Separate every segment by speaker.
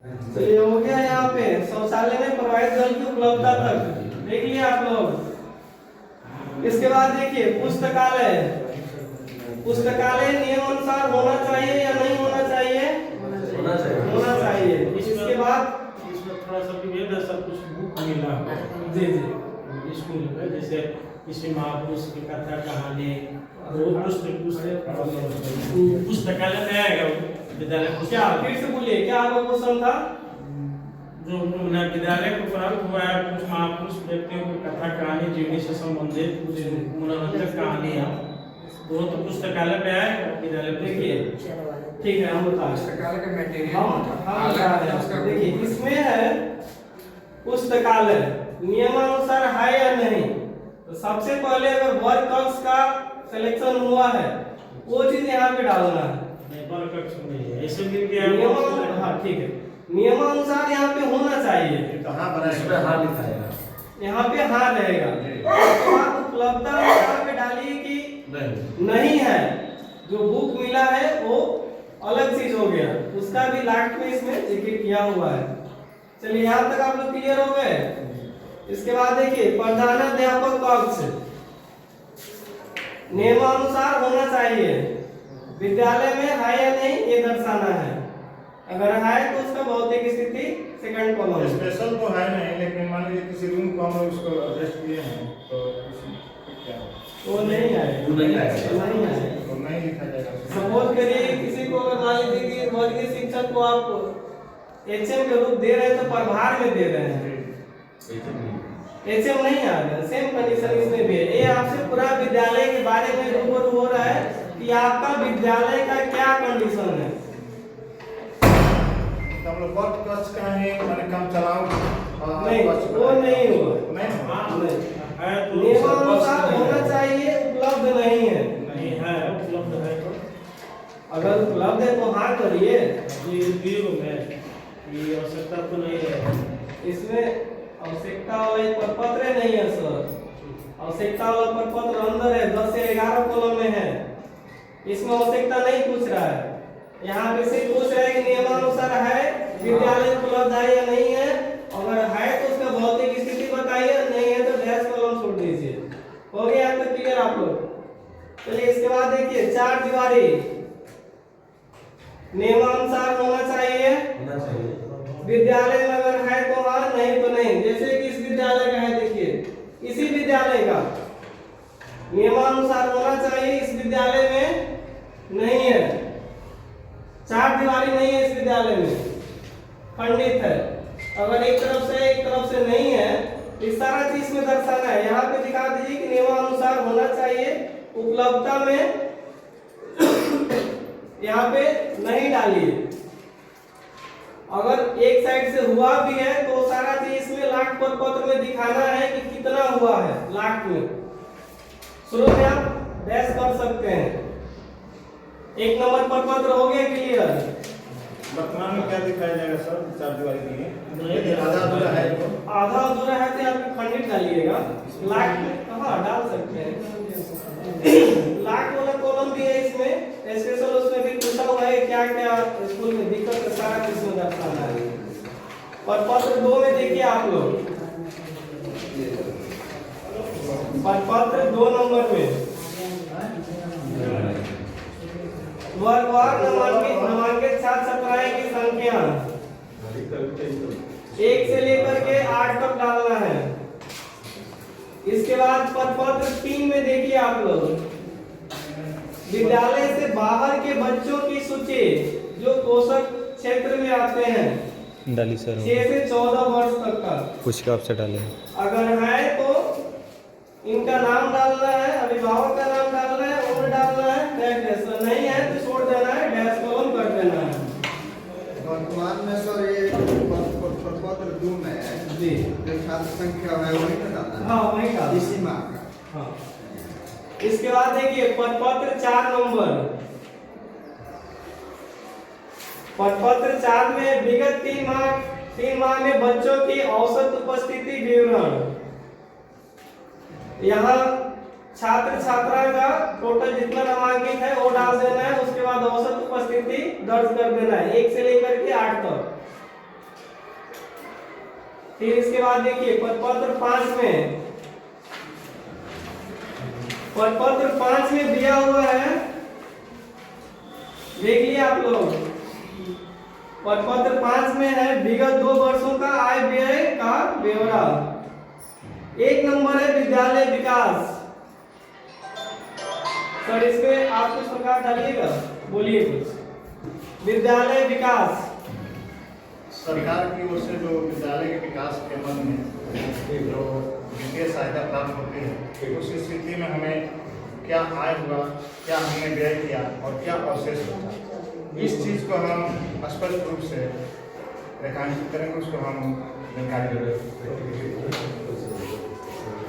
Speaker 1: चलिए हो गया यहाँ पे शौचालय में प्रवाहित जल की उपलब्धता तक देख लिया आप लोग। इसके बाद देखिए पुस्तकालय। पुस्तकालय नियम अनुसार होना चाहिए या नहीं होना चाहिए? होना चाहिए। इसके बाद
Speaker 2: इसमें थोड़ा सा विभेद है, सब कुछ बुक मिला
Speaker 1: जी जी
Speaker 2: स्कूल में, जैसे किसी महापुरुष की कथा कहानी पुस्तकालय में आएगा। विद्यालय
Speaker 1: क्या फिर से बोलिए, क्या आपका क्वेश्चन था?
Speaker 2: जो विद्यालय को प्रारंभ हुआ है, कुछ महापुरुष व्यक्तियों की कथा कहानी जीवनी से संबंधित कुछ मनोरंजक कहानियाँ, वो तो पुस्तकालय में आएगा। विद्यालय देखिए
Speaker 1: ठीक है, हम बता
Speaker 3: पुस्तकालय का मटेरियल
Speaker 1: हम बता रहे हैं। देखिए इसमें है पुस्तकालय नियमानुसार है या नहीं। तो सबसे पहले अगर वर्ग कक्ष का सिलेक्शन हुआ है वो चीज यहाँ पे डालना है।
Speaker 2: ऐसे भी क्या?
Speaker 1: हाँ ठीक है, नियमानुसार यहाँ पे होना चाहिए।
Speaker 3: कहाँ बना है? इसमें हाँ लिखा है,
Speaker 1: यहाँ पे हाँ रहेगा। तो आप उपलब्धता यहाँ पे डालिए कि नहीं है। जो बुक मिला है वो अलग चीज हो गया, उसका भी लास्ट में इसमें जिक्र किया हुआ है। चलिए यहाँ तक आप लोग क्लियर हो गए। इसके बाद देखिए प्रधानाध्यापक कक्ष नियमानुसार होना चाहिए। विद्यालय में है या नहीं ये दर्शाना है। अगर है तो उसका भौतिक स्थिति सेकंड कॉलम।
Speaker 4: स्पेशल तो है नहीं, लेकिन मान लीजिए किसी रूम को हम लोग उसको एडजस्ट किए हैं तो क्या
Speaker 1: वो नहीं आएगा,
Speaker 3: वो नहीं आएगा।
Speaker 4: तो नहीं लिखा जाएगा।
Speaker 1: सपोज करिए किसी को अगर मान लीजिए कि वर्गीय शिक्षक को आप एचएम के रूप दे रहे हैं तो प्रभार में दे रहे हैं, एचएम नहीं आ रहा। सेम कंडीशन इसमें भी है। ये आपसे पूरा विद्यालय के बारे में रूबरू हो रहा है कि आपका विद्यालय का क्या कंडीशन है।
Speaker 4: तो हम लोग वर्क कक्ष का है, मैंने काम चलाओ
Speaker 1: नहीं वो नहीं हुआ। नियमानुसार होना चाहिए, उपलब्ध नहीं है।
Speaker 2: नहीं है, उपलब्ध है तो
Speaker 1: अगर उपलब्ध है तो हाँ करिए।
Speaker 2: ये आवश्यकता तो नहीं है।
Speaker 1: इसमें आवश्यकता वाला एक प्रपत्र नहीं है सर। आवश्यकता वाला प्रपत्र अंदर है, 10 से 11 कॉलम में है। इसमें आवश्यकता नहीं पूछ रहा है। यहाँ पे सिर्फ पूछ रहा है कि नियमानुसार है, विद्यालय उपलब्ध है या नहीं है। अगर है तो उसका भौतिक स्थिति बताइए, नहीं है तो डैश कॉलम छोड़ दीजिए। हो गया यहाँ तक क्लियर आप लोग? चलिए इसके बाद देखिए चार दीवारी नियमानुसार होना चाहिए। विद्यालय में अगर है तो हाँ, नहीं तो नहीं। जैसे कि इस विद्यालय का है, देखिए इसी विद्यालय का नियमानुसार होना चाहिए। इस विद्यालय में नहीं है, चार दीवारी नहीं है इस विद्यालय में, खंडित है। अगर एक तरफ से एक तरफ से नहीं है, इस सारा चीज में दर्शाना है। यहाँ पे दिखा दीजिए कि नियमानुसार होना चाहिए। उपलब्धता में यहाँ पे नहीं डालिए। अगर एक साइड से हुआ भी है तो सारा चीज इसमें लाख पर पत्र में दिखाना है कि कितना हुआ है लाख में। शुरू में आप डैश कर सकते हैं। एक नंबर पर पत्र हो गया क्लियर।
Speaker 4: वर्तमान में क्या दिखाया जाएगा सर? चार दीवारी के लिए यदि आधा अधूरा है तो
Speaker 1: आधा अधूरा है तो आप खंडित डालिएगा। लाख में हाँ डाल सकते हैं। लाख वाला कॉलम भी है इसमें स्पेशल, उसमें भी पूछा हुआ है क्या क्या स्कूल में दिक्कत है, सारा चीज में दर्शाना है। और पत्र 2 में देखिए आप लोग, पत्र 2 नंबर में वर्गवार नामांकित छात्र छात्राएं की संख्या 1 से लेकर के 8 तक डालना है। इसके बाद पत्र 3 में देखिए आप लोग, विद्यालय से बाहर के बच्चों की सूची जो पोषक क्षेत्र में आते हैं
Speaker 5: डाली सर
Speaker 1: 6 से 14 वर्ष तक का।
Speaker 5: कुछ का आपसे डाले
Speaker 1: अगर है तो इनका नाम डालना है, अभिभावक का नाम डालना है, उम्र डालना है, डैश। नहीं है तो छोड़ देना है, डैश कॉलम कर देना है।
Speaker 3: वर्तमान में सर ये प्रपत्र 2 में
Speaker 1: जी
Speaker 3: जो छात्र संख्या है वही का डालना है।
Speaker 1: हाँ वही का
Speaker 3: इसी माह का।
Speaker 1: हाँ। इसके बाद देखिए पत्र 4 नंबर, पत्र 4 में विगत 3 माह में बच्चों की औसत उपस्थिति विवरण। यहाँ छात्र छात्रा का टोटल जितना नामांकित है वो डाल देना है। उसके बाद औसत उपस्थिति दर्ज कर देना है 1 से लेकर के 8 तक। फिर इसके बाद देखिए पदपत्र 5 में, पदपत्र 5 में दिया हुआ है, देखिए आप लोग, पदपत्र 5 में है विगत 2 वर्षों का आय व्यय का ब्यौरा। 1 नंबर है विद्यालय विकास। सर इसमें आप कुछ प्रकार डालिएगा, बोलिए कुछ। विद्यालय विकास
Speaker 4: सरकार की ओर से जो विद्यालय के विकास के मद में जो वित्तीय सहायता प्राप्त होती है, उस स्थिति में हमें क्या आय हुआ, क्या हमने व्यय किया और क्या अवशेष बचा, इस चीज़ को हम स्पष्ट रूप से रेखांकित करेंगे, उसको हम जानकारी देंगे।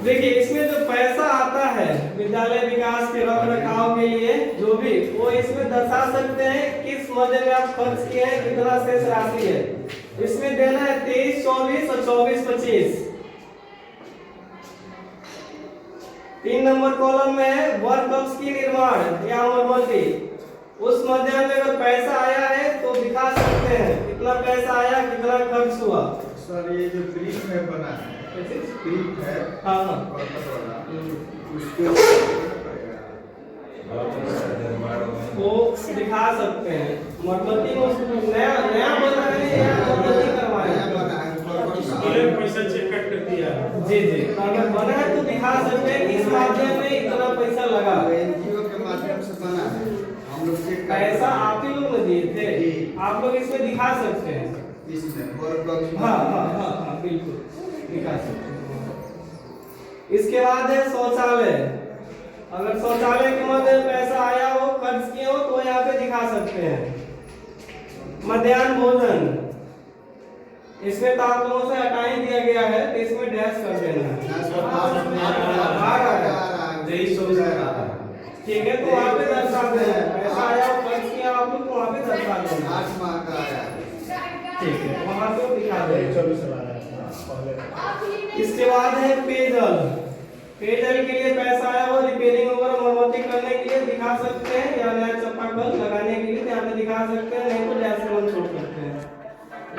Speaker 1: देखिए इसमें जो पैसा आता है विद्यालय विकास के रख रखाव के लिए जो भी, वो इसमें दर्शा सकते हैं किस मदे में आप खर्च किए हैं, कितना शेष राशि है। इसमें देना है 23-24 और 24-25। 3 नंबर कॉलम में है वर्क ऑफ की निर्माण या मरम्मती। उस मध्य में अगर पैसा आया है तो दिखा सकते हैं कितना पैसा आया, कितना खर्च हुआ।
Speaker 3: सर ये जो ब्रीफ है बना है, ब्रीफ है,
Speaker 1: हाँ
Speaker 3: पर्पस वाला, उसको
Speaker 1: वो दिखा सकते हैं। मरम्मती में उसको नया बना है या मरम्मती करवाया
Speaker 3: नया बना है, पर्पस का।
Speaker 2: ये पैसा चेक कर दिया।
Speaker 1: जी जी, अगर बना है तो दिखा सकते हैं कि इस माध्यम में इतना पैसा लगा।
Speaker 3: एनजीओ के माध्यम से बना है, हम लोग चेक
Speaker 1: पैसा आप ही लोग ने दिए थे, आप लोग इसमें दिखा सकते हैं।
Speaker 3: इसमें वर्क ऑफ,
Speaker 1: हाँ हाँ हाँ हाँ बिल्कुल दिखा सकते हैं। इसके बाद है शौचालय। अगर शौचालय के मध्य पैसा आया हो, खर्च किए हो, तो यहाँ पे दिखा सकते हैं। मध्याह्न भोजन, इसमें तो आप लोगों से हटा ही दिया गया है, तो इसमें डैश कर देना है। ठीक है, तो वहाँ पे दर्शा देना है, पैसा आया हो, खर्च किया आप लोग, तो वहाँ पे दर्शा देना है।
Speaker 3: 8 माह का आया।
Speaker 1: ठीक है, वहाँ पे दिखा देना।
Speaker 4: 24 पहले।
Speaker 1: इसके बाद है पेयजल। पेयजल के लिए पैसा आया हो, रिपेयरिंग वगैरह मरम्मती करने के लिए दिखा सकते हैं, या नया चापाकल लगाने के लिए यहाँ पे दिखा सकते हैं, नहीं तो डैश कलम छोड़ सकते हैं।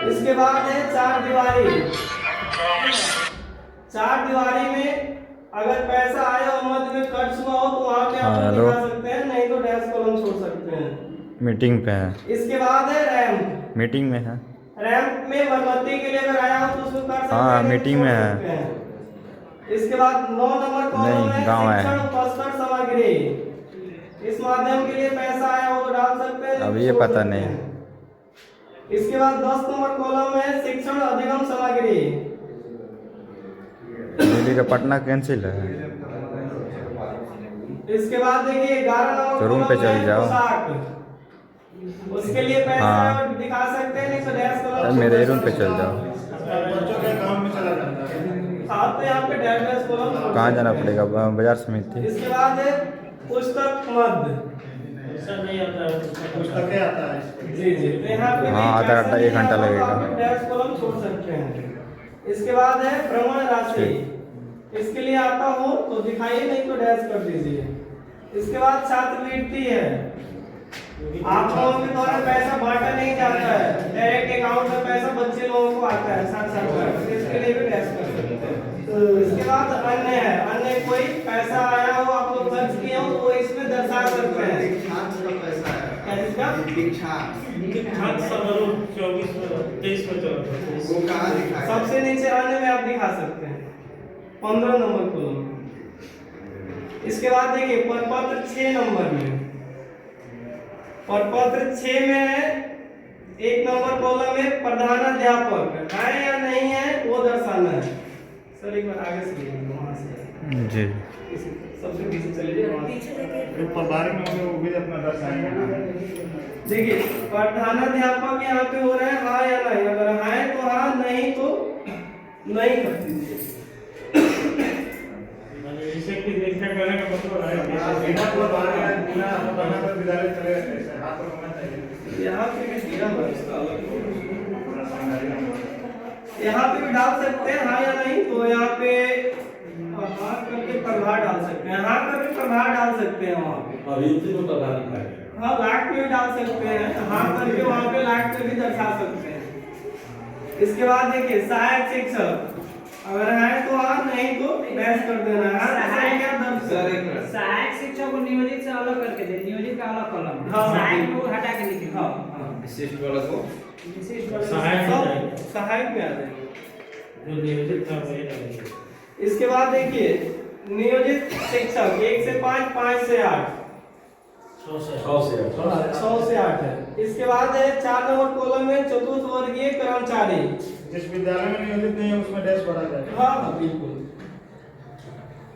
Speaker 1: इसके बाद है चार दीवारी। चार दीवारी में अगर पैसा आया और मध्य में खर्च हुआ हो तो वहाँ पे आप दिखा सकते हैं, नहीं तो डैश कलम छोड़ सकते हैं।
Speaker 5: मीटिंग पे है।
Speaker 1: इसके बाद है रैंप।
Speaker 5: मीटिंग में है।
Speaker 1: रैंप में मरम्मती के लिए अगर आया हो तो उसको कर सकते हैं।
Speaker 5: हाँ, मीटिंग में है।
Speaker 1: सकते हैं। इसके बाद 9 नंबर कॉलम में
Speaker 5: गाँव है।
Speaker 1: शिक्षण उपस्तर सामग्री। इस माध्यम के लिए पैसा आया हो तो डाल सकते हैं।
Speaker 5: अब ये पता नहीं।
Speaker 1: इसके बाद 10 नंबर कॉलम में शिक्षण अधिगम सामग्री।
Speaker 5: दिल्ली का पटना कैंसिल है।
Speaker 1: इसके बाद देखिए 11 नंबर
Speaker 5: तो रूम पे
Speaker 1: कॉलम में
Speaker 5: चल जाओ।
Speaker 1: पोशाक। उसके लिए पैसा
Speaker 5: हाँ।
Speaker 1: दिखा सकते हैं, नहीं तो डैश कलम
Speaker 5: मेरे रूम पे चल जाओ।
Speaker 4: बच्चों के काम में चला जाता है।
Speaker 1: साथ में यहाँ पे डैश कलम।
Speaker 5: कहाँ जाना पड़ेगा? बाजार समिति।
Speaker 1: इसके बाद है पुस्तक मध्य।
Speaker 2: सर नहीं आता है
Speaker 4: पुस्तकें आता है।
Speaker 1: जी जी, तो यहाँ पे
Speaker 5: हाँ, आधा घंटा 1 घंटा लगेगा।
Speaker 1: आप डैश कॉलम छोड़ सकते हैं। इसके बाद है भ्रमण राशि। इसके लिए आता हो तो दिखाइए, नहीं तो डैश कर दीजिए। इसके बाद छात्रवृत्ति है। आप लोगों के द्वारा पैसा बांटा नहीं जाता है, डायरेक्ट अकाउंट में पैसा बच्चे लोगों को आता है 7-7 इसके लिए भी डैश कर सकते हैं। इसके बाद अन्य है। अन्य कोई पैसा आया हो, आप लोग खर्च किए हो, तो इसमें दर्शा सकते हैं।
Speaker 3: दीक्षांत का पैसा है।
Speaker 1: क्या इसका?
Speaker 3: दीक्षांत।
Speaker 2: हाथ समारोह 23 में चला था।
Speaker 3: वो कहाँ दिखा है?
Speaker 1: सबसे नीचे अन्य में आप दिखा सकते हैं 15 नंबर कॉलम। इसके बाद देखिए प्रपत्र 6 नंबर में, प्रपत्र 6 में है 1 नंबर कॉलम में प्रधानाध्यापक है या नहीं है वो दर्शाना है। सर एक बार आगे से लीजिए, वहाँ से
Speaker 5: जी।
Speaker 1: सबसे पीछे चले जाइए, वहाँ से।
Speaker 4: ऊपर बारी में होंगे वो भी अपना दर्शाएंगे।
Speaker 1: देखिए प्रधानाध्यापक यहाँ पे हो रहा है हाँ या नहीं, अगर है तो हाँ, नहीं तो नहीं कर दीजिए।
Speaker 2: जैसे कि देखा करने का मतलब है
Speaker 4: बिना को बाहर बिना बना पर विद्यालय चले ऐसे हाथ पर होना चाहिए।
Speaker 1: यहाँ पे भी दिया हुआ है इसका अलग। यहाँ पे भी डाल सकते हैं हाँ या नहीं, तो यहाँ पे हाँ करके प्रभार डाल सकते हैं, हाँ करके प्रभार डाल सकते हैं वहाँ पे। हाँ लाख पे भी डाल सकते हैं, हाँ करके वहाँ पे लाख पे भी दर्शा सकते हैं। इसके बाद देखिए सहायक शिक्षक, अगर है तो हाँ, नहीं तो डैश कर देना है। संख्या दर्ज करें।
Speaker 6: सहायक शिक्षक को नियोजित से अलग करके दे, नियोजित का अलग कॉलम है।
Speaker 1: हाँ,
Speaker 6: सहायक को हटा के लिखिए।
Speaker 1: हाँ हाँ,
Speaker 3: विशिष्ट वाला को
Speaker 6: विशिष्ट वाले
Speaker 2: सहायक हो
Speaker 1: सब
Speaker 2: जाएगा।
Speaker 1: सहायक में आ जाएंगे।
Speaker 2: जो नियोजित था वही रहेगा।
Speaker 1: इसके बाद देखिए नियोजित शिक्षक 1 से 5, 5 से 8,
Speaker 2: 6 से
Speaker 1: 6 से 8 है। इसके बाद है 4 नंबर कॉलम में चतुर्थ वर्गीय कर्मचारी।
Speaker 4: जिस विद्यालय में नियोजित नहीं है उसमें डैश बढ़ा जाएगा।
Speaker 1: हाँ हाँ बिल्कुल।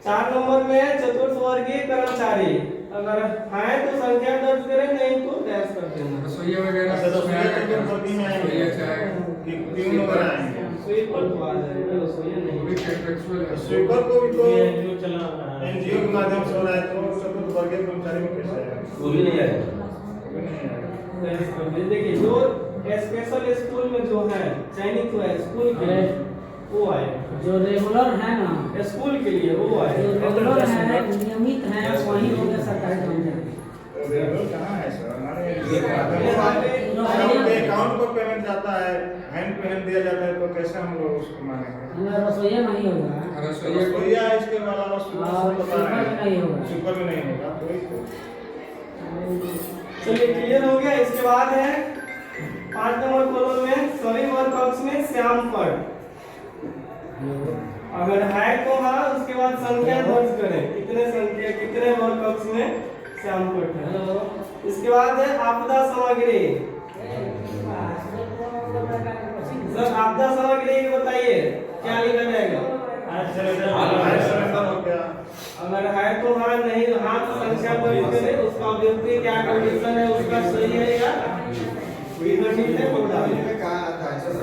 Speaker 1: 4 नंबर में है चतुर्थ वर्गीय कर्मचारी, अगर है तो संख्या दर्ज करें, नहीं तो डैश कर देना।
Speaker 7: रसोईया वगैरह
Speaker 4: अच्छा, तो उसमें तो वर्दी में आएंगे।
Speaker 7: रसोईया चाहे
Speaker 4: कि तीन नंबर आएंगे।
Speaker 1: स्वीपर तो आ जाएगा, रसोईया नहीं।
Speaker 7: वो भी कॉन्ट्रेक्चुअल है।
Speaker 4: स्वीपर को भी तो
Speaker 2: ये एनजीओ चला रहा है।
Speaker 4: एनजीओ के माध्यम से हो रहा है, तो चतुर्थ वर्गीय कर्मचारी में कैसे आएगा?
Speaker 3: वो भी नहीं आएगा।
Speaker 4: वो नहीं आएगा।
Speaker 1: डैश कर दीजिए। देखिए जो स्पेशल स्कूल में जो है चयनित हुआ है स्कूल के लिए, वो आएगा।
Speaker 6: जो रेगुलर है ना,
Speaker 1: स्कूल के लिए वो
Speaker 6: जो
Speaker 1: आएगा।
Speaker 6: रेगुलर है, नियमित है, वही हो गया सरकारी कर्मचारी।
Speaker 4: तो रेगुलर कहाँ है सर? हमारे
Speaker 6: रसोईया
Speaker 4: अकाउंट पर पेमेंट जाता है, हैंड पे हैंड दिया जाता है, तो कैसे हम लोग उसको मानेंगे?
Speaker 6: रसोईया नहीं होगा,
Speaker 7: रसोईया को
Speaker 4: रसोईया इसके अलावा सुपर
Speaker 6: और
Speaker 4: बता रहे
Speaker 6: सुपर में नहीं होगा।
Speaker 4: हैं। सुपर में नहीं होगा, तो इसको
Speaker 1: चलिए क्लियर हो गया। इसके बाद है 5 नंबर कॉलम में सभी वर्ग कक्ष में श्याम पद, अगर है तो हाँ, उसके बाद संख्या दर्ज करें, कितने संख्या कितने वर्ग कक्ष में श्याम पद है। इसके बाद है आपदा सामग्री। सर आपदा सामग्री ये बताइए क्या लिखा जाएगा?
Speaker 2: आज से लेकर
Speaker 4: हाई सिलेंडर हो गया।
Speaker 1: अगर है तो हाँ, नहीं तो हाँ, तो संख्या दर्ज करें, उसका व्यक्ति क्या कंडीशन है, उसका सही है या विघटित है, वो डालें।
Speaker 3: में कहा आता है सर